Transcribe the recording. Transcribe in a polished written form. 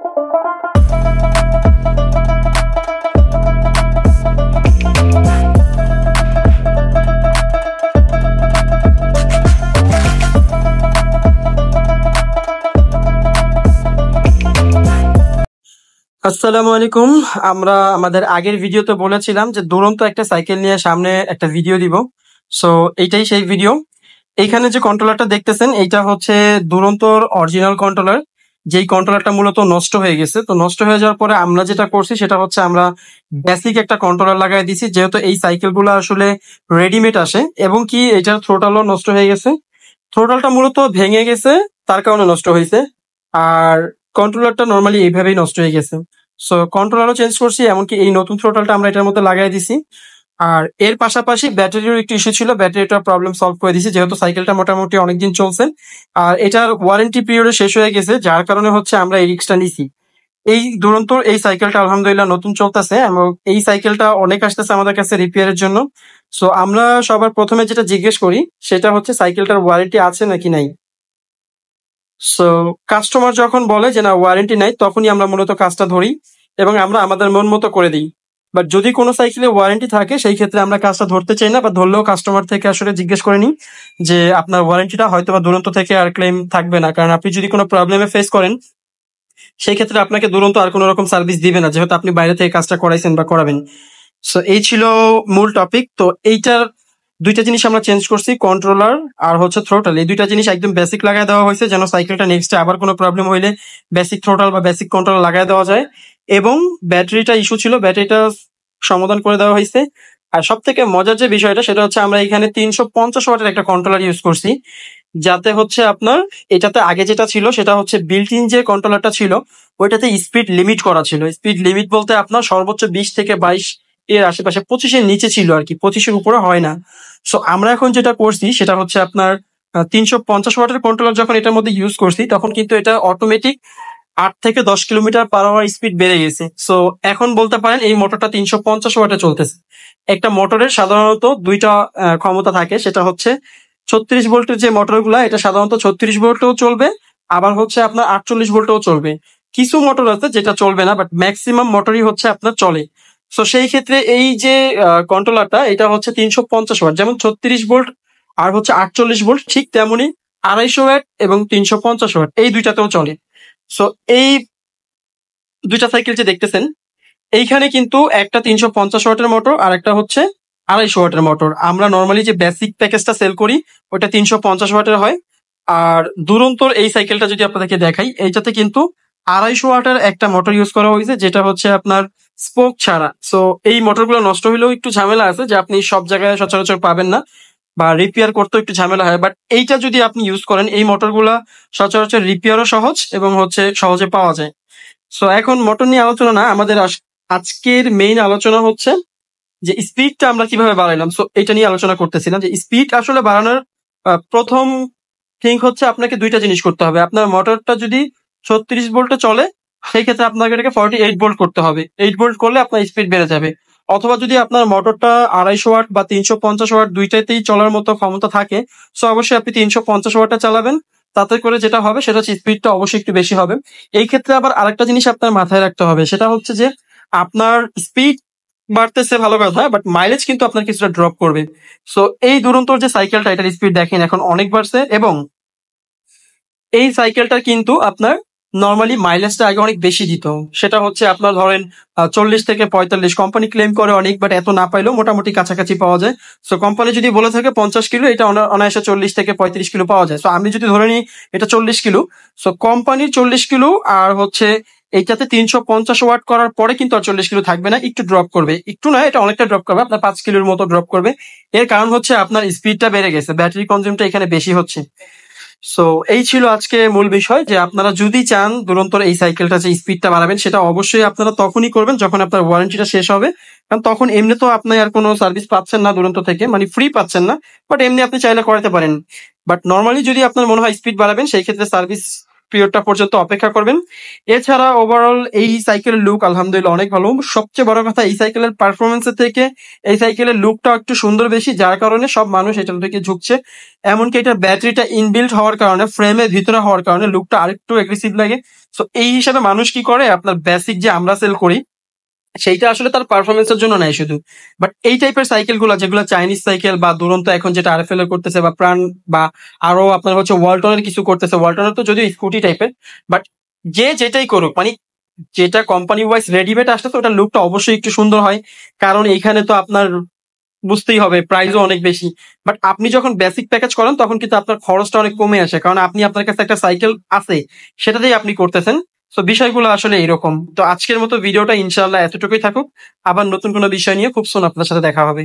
আসসালামু আলাইকুম। আমরা আমাদের আগের ভিডিওতে বলেছিলাম যে দুরন্ত একটা সাইকেল নিয়ে সামনে একটা ভিডিও দিব। সো এইটাই সেই ভিডিও। এইখানে যে কন্ট্রোলারটা দেখতেছেন এইটা হচ্ছে দুরন্তর অরিজিনাল কন্ট্রোলার, যেই কন্ট্রোলারটা মূলত নষ্ট হয়ে গেছে। তো নষ্ট হয়ে যাওয়ার পরে আমরা যেটা করছি সেটা হচ্ছে আমরা বেসিক একটা কন্ট্রোলার লাগাই দিছি, যেহেতু এই সাইকেলগুলো আসলে রেডিমেড আসে এবং কি এটার থ্রোটালও নষ্ট হয়ে গেছে। থ্রোটালটা মূলত ভেঙে গেছে, তার কারণে নষ্ট হয়েছে। আর কন্ট্রোলারটা নর্মালি এইভাবেই নষ্ট হয়ে গেছে। সো কন্ট্রোলারও চেঞ্জ করছি, এমনকি এই নতুন থ্রোটালটা আমরা এটার মধ্যে লাগাই দিছি। আর এর পাশাপাশি ব্যাটারির একটু ইস্যু ছিল, ব্যাটারিটার প্রবলেম সলভ করে দিছি, যেহেতু সাইকেলটা মোটামুটি অনেকদিন চলছে। আর এটার ওয়ারেন্টি পিরিয়ডে শেষ হয়ে গেছে, যার কারণে হচ্ছে আমরা এই রিস্কটা নিছি। এই দুরন্তর এই সাইকেলটা আলহামদুলিল্লাহ নতুন চলতেছে এবং এই সাইকেলটা অনেক আসতেছে আমাদের কাছে রিপেয়ারের জন্য। সো আমরা সবার প্রথমে যেটা জিজ্ঞেস করি সেটা হচ্ছে সাইকেলটার ওয়ারেন্টি আছে নাকি নাই। সো কাস্টমার যখন বলে যে না ওয়ারেন্টি নাই, তখনই আমরা মূলত কাজটা ধরি এবং আমরা আমাদের মন মতো করে দিই। বাট যদি কোনো সাইকেলে ওয়ারেন্টি থাকে সেই ক্ষেত্রে আমরা কাজটা ধরতে চাই না, বা ধরলেও কাস্টমার থেকে আসলে জিজ্ঞেস করে নিই যে আপনার ওয়ারেন্টিটা হয়তো বা দুরন্ত থেকে আর ক্লেম থাকবে না, কারণ আপনি যদি কোনো প্রবলেমে ফেস করেন সেই ক্ষেত্রে আপনাকে দুরন্ত আর কোনো রকম সার্ভিস দিবে না, যেহেতু আপনি বাইরে থেকে কাজটা করাইছেন বা করাবেন। সো এই ছিল মূল টপিক। তো এইটার দুইটা জিনিস আমরা চেঞ্জ করছি, কন্ট্রোলার আর হচ্ছে থ্রোটাল। এই দুইটা জিনিস একদম বেসিক লাগাই দেওয়া হয়েছে, যেন সাইকেলটা নেক্সটে আবার কোনো প্রবলেম হইলে বেসিক থ্রোটাল বা বেসিক কন্ট্রোলার লাগাই দেওয়া যায়। এবং ব্যাটারিটা ইস্যু ছিল, ব্যাটারিটা সমাধান করে দেওয়া হয়েছে। আর সব থেকে মজার যে বিষয়টা সেটা হচ্ছে আমরা এখানে 350 ওয়াটের একটা কন্ট্রোলার ইউজ করছি, যাতে হচ্ছে আপনার এটাতে আগে যেটা ছিল সেটা হচ্ছে বিল্ট ইন যে কন্ট্রোলারটা ছিল ওইটাতে স্পিড লিমিট করা ছিল। স্পিড লিমিট বলতে আপনার সর্বোচ্চ 20 থেকে 22 এর আশেপাশে, 25-এর নিচে ছিল আর কি, 25-এর উপরে হয় না। সো আমরা এখন যেটা করছি সেটা হচ্ছে আপনার 350 ওয়াটের কন্ট্রোলার যখন এটার মধ্যে ইউজ করছি তখন কিন্তু এটা অটোমেটিক 8 থেকে 10 কিলোমিটার/আওয়ার স্পিড বেড়ে গেছে। সো এখন বলতে পারেন এই মোটরটা 350 ওয়াটে চলতেছে। একটা মোটরের সাধারণত দুইটা ক্ষমতা থাকে, সেটা হচ্ছে 36 ভোল্টের যে মোটরগুলা এটা সাধারণত 36 ভোল্টেও চলবে, আবার হচ্ছে আপনার 48 ভোল্টেও চলবে। কিছু মোটর আছে যেটা চলবে না, বাট ম্যাক্সিমাম মোটরই হচ্ছে আপনার চলে। সো সেই ক্ষেত্রে এই যে কন্ট্রোলারটা এটা হচ্ছে 350 ওয়াট, যেমন 36 ভোল্ট আর হচ্ছে 48 ভোল্ট, ঠিক তেমনি 250 ওয়াট এবং 350 ওয়াট এই দুইটাতেও চলে। সো এই দুইটা সাইকেল যে দেখতেছেন এইখানে কিন্তু একটা 350 ওয়াটের মোটর আর একটা হচ্ছে 250 ওয়াটের মোটর। আমরা নর্মালি যে বেসিক প্যাকেজটা সেল করি ওটা 350 ওয়াটের হয়। আর দুরন্তর এই সাইকেলটা যদি আপনাদেরকে দেখাই, এইটাতে কিন্তু 250 ওয়াটের একটা মোটর ইউজ করা হয়েছে, যেটা হচ্ছে আপনার স্পোক ছাড়া। সো এই মোটরগুলো নষ্ট হলেও একটু ঝামেলা আছে, যে আপনি সব জায়গায় সচরাচর পাবেন না, বা রিপেয়ার করতেও একটু ঝামেলা হয়। বাট এইটা যদি আপনি ইউজ করেন, এই মোটরগুলা সচরাচর রিপেয়ারও সহজ এবং হচ্ছে সহজে পাওয়া যায়। সো এখন মোটর নিয়ে আলোচনা না, আমাদের আজকের মেইন আলোচনা হচ্ছে যে স্পিডটা আমরা কিভাবে বাড়াইলাম। সো এটা নিয়ে আলোচনা করতেছিলাম যে স্পিড আসলে বাড়ানোর প্রথম থিং হচ্ছে আপনাকে দুইটা জিনিস করতে হবে। আপনার মোটরটা যদি 36 ভোল্টে চলে সেই ক্ষেত্রে আপনাকে এটাকে 48 ভোল্ট করতে হবে। 8 ভোল্ট করলে আপনার স্পিড বেড়ে যাবে। অথবা যদি আপনার মোটরটা 250 ওয়াট বা 350 ওয়াট দুইটাতেই চলার মতো ক্ষমতা থাকে, সো অবশ্যই আপনি 350 ওয়াটটা চালাবেন। তাতে করে যেটা হবে সেটা হচ্ছে স্পিডটা অবশ্যই একটু বেশি হবে। এই ক্ষেত্রে আবার আরেকটা জিনিস আপনার মাথায় রাখতে হবে, সেটা হচ্ছে যে আপনার স্পিড বাড়তেছে ভালো কথা, বাট মাইলেজ কিন্তু আপনার কিছুটা ড্রপ করবে। সো এই দুরন্তর যে সাইকেলটা এটার স্পিড দেখেন এখন অনেক বাড়ছে, এবং এই সাইকেলটা কিন্তু আপনার নর্মালি মাইলেজটা আগে অনেক বেশি দিত। সেটা হচ্ছে আপনার ধরেন 40 থেকে 45, কোম্পানি ক্লেম করে অনেক, বাট এত না পাইলেও মোটামুটি কাছাকাছি পাওয়া যায়। সো কোম্পানি যদি বলে থাকে 50 কিলো, এটা অনায়াসে 40 থেকে 35 কিলো পাওয়া যায়। সো আমি যদি ধরে নিই এটা 40 কিলো, সো কোম্পানির 40 কিলো আর হচ্ছে এইটাতে 350 ওয়াট করার পরে কিন্তু আর 40 কিলো থাকবে না, একটু ড্রপ করবে। একটু না, এটা অনেকটা ড্রপ করবে, আপনার 5 কিলোর মতো ড্রপ করবে। এর কারণ হচ্ছে আপনার স্পিডটা বেড়ে গেছে, ব্যাটারি কনজিউমটা এখানে বেশি হচ্ছে। সো এই ছিল আজকে মূল বিষয়, যে আপনারা যদি চান দুরন্তর এই সাইকেলটা যে স্পিডটা বাড়াবেন সেটা অবশ্যই আপনারা তখনই করবেন যখন আপনার ওয়ারেন্টিটা শেষ হবে। কারণ তখন এমনি তো আপনি আর কোনো সার্ভিস পাচ্ছেন না দুরন্ত থেকে, মানে ফ্রি পাচ্ছেন না, বাট এমনি আপনি চাইলে করাতে পারেন। বাট নর্মালি যদি আপনার মনে হয় স্পিড বাড়াবেন সেই ক্ষেত্রে সার্ভিস পিরিয়ডটা পর্যন্ত অপেক্ষা করবেন। এছাড়া ওভারঅল এই সাইকেলের লুক আলহামদুলিল্লাহ অনেক ভালো। সবচেয়ে বড় কথা, এই সাইকেলের পারফরমেন্সের থেকে এই সাইকেলের লুকটা একটু সুন্দর বেশি, যার কারণে সব মানুষ এটার দিকে ঝুঁকছে। এমনকি এটার ব্যাটারিটা ইনবিল্ট হওয়ার কারণে, ফ্রেমের ভিতরে হওয়ার কারণে লুকটা আরেকটু এগ্রেসিভ লাগে, সো এই হিসাবে মানুষ কি করে, আপনার বেসিক যে আমরা সেল করি সেইটা আসলে তার পারফরমেন্সের জন্য নেয় শুধু। বাট এই টাইপের সাইকেল গুলা, যেগুলো চাইনিজ সাইকেল বা দুরন্ত এখন যেটা আরএফএল এর করতেছে, বা প্রাণ, বা আরো আপনার হচ্ছে ওয়ালটনের কিছু করতেছে, ওয়ালটনের তো যদিও স্কুটি টাইপের, বাট যে যেটাই করুক, মানে যেটা কোম্পানি ওয়াইজ রেডিমেড আসতেছে ওটার লুকটা অবশ্যই একটু সুন্দর হয়, কারণ এইখানে তো আপনার বুঝতেই হবে প্রাইসও অনেক বেশি। বাট আপনি যখন বেসিক প্যাকেজ করেন তখন কিন্তু আপনার খরচটা অনেক কমে আসে, কারণ আপনি, আপনার কাছে একটা সাইকেল আছে, সেটাতেই আপনি করতেছেন। তো বিষয়গুলো আসলে এরকম। তো আজকের মতো ভিডিওটা ইনশাআল্লাহ এতটুকুই থাকুক। আবার নতুন কোনো বিষয় নিয়ে খুব সুন আপনার সাথে দেখা হবে।